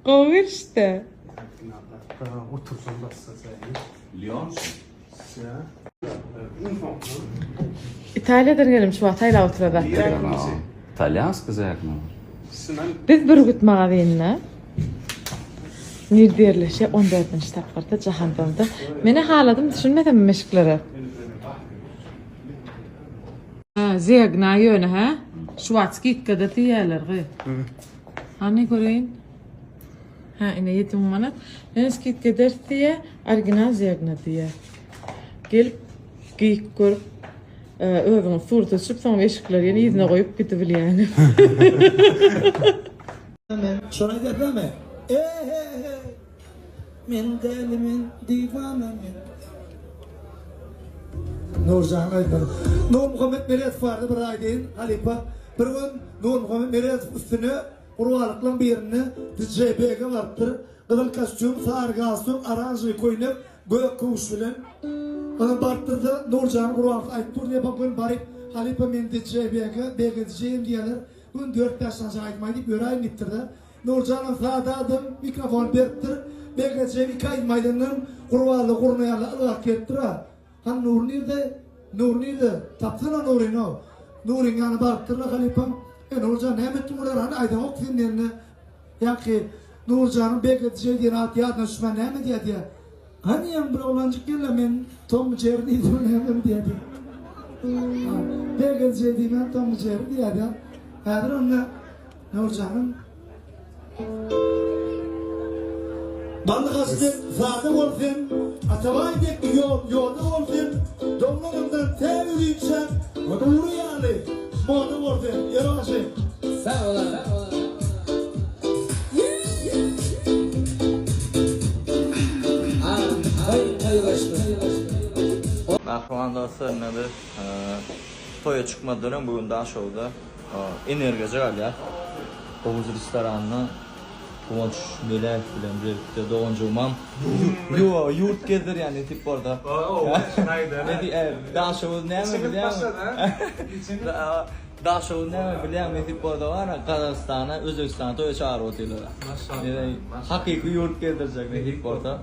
Kovur işte. Otursun bassa sen. Lyon. İtalya'dan gelmiş Vatayla oturada. İtalyansk kızak mı? Biz bir gutmağa veynine. Nirdirleşe 14. tapvarda Cahandam'da. Meni haladım düşünmedim meşikleri. Ziyagna yöne ha? Şuvatski kadar diyeler. Hani göreyim? Ha ine yetim manat. Nenski kadar diye argina ziyagna diye. Gelip giyik görüp öğünün surtu çııp sonra meşikleri yine yüzüne koyup gidiyor yani. Şuna derleme. Men delimin divanı Nurcan Aydın. Nur Muhammed Meret vardı bir aydın Halifa. Bir gün Nur Muhammed Meret üstüne urvalıklan birini DJB'ge vardır. Kızıl kostüm, sarı galston, aranjı koyunup gök kuş bilen. Onu barttırdı Nurcan urvalık ayıp diye bakın barip Halifa men DJB'ge begedeceğim diyorlar. Bugün 4-5 yaşına aytmayı deyip yörayım gittirdi. Nurcan'ın sağda adım mikrofon berttir. Begedeceğim 2 ay maydanın urvalı kurnayarlı ılak kettir ha. Han Nur nerede? Nur nerede? Tapsana Nur'un o. Nur'un yanı barttırdı Halifam. Nurcan hem ettim orada hani aydan ok filmlerini. Ya ki Nurcan'ın begedeceği diye rahat yadına düşman ne mi diye diye. Hani yan bir olancık gel men Tom Jerry diye ne mi diye diye. Begedeceği diye ben Tom Jerry diye diye. Hadir onunla Nurcan'ın Balık aslı zaten olsun, Atavay dek yolda olsun, Domlanımdan ter yürüyüşen, o da vuru yani, moda olsun, yaraşı. Sağ olun. Hayır başkanım. Akvanda sırnadı, toya çıkmadan bugün daha şovda enerji alya, Oğuz restoranına Kıvanç Melek bilen birlikte doğunca umam yurt gezer yani tip orada. Daha şovu ne mi biliyor musun? Daha şovu ne mi biliyor musun tip orada var ya Kazakistan'a, Özbekistan'a toya çağır otelere. Yani hakiki yurt gezdirecek ne tip orada.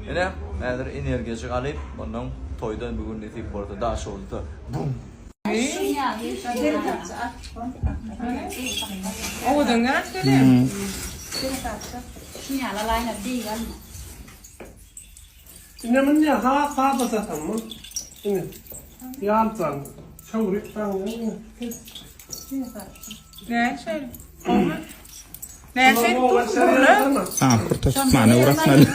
Yani eğer enerji alıp bundan toydan bugün ne tip orada daha şovda bum. O da ne söyleyeyim? Şu la line değil kan. İnemin ya ha basatan mı? İne. Yaltan. Çavuruk falan ya. Ne söyle? Ne söyle? Kurtaş mana uğraşmalı.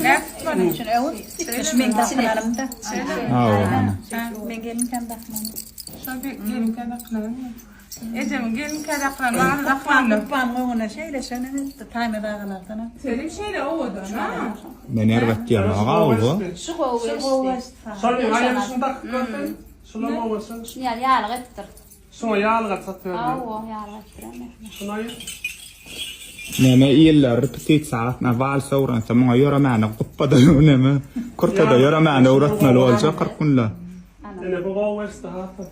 Ne söyle? Şunu ev. Şimdi ben sinirlerimde. Ben gelin kan da. Şöyle gelin kadaklarım. Ecem gelin kadaklarım. Aklandım. Ben ona şeyle şöyle time bağlardan. Senin şeyle o da ha? Ben erbat diyorum ağa o. Şu kovu. Sonra ayağını takıp şuna mı olmasın? Ya yağlıktır. Şuna yağlığa satıyor. Aa yağlıktır. Şuna Neme yıllar petit saat ma val sawran sama yora mana qoppada neme kurtada yora mana uratma olacak qarqunla. Ene bu gavesta hata.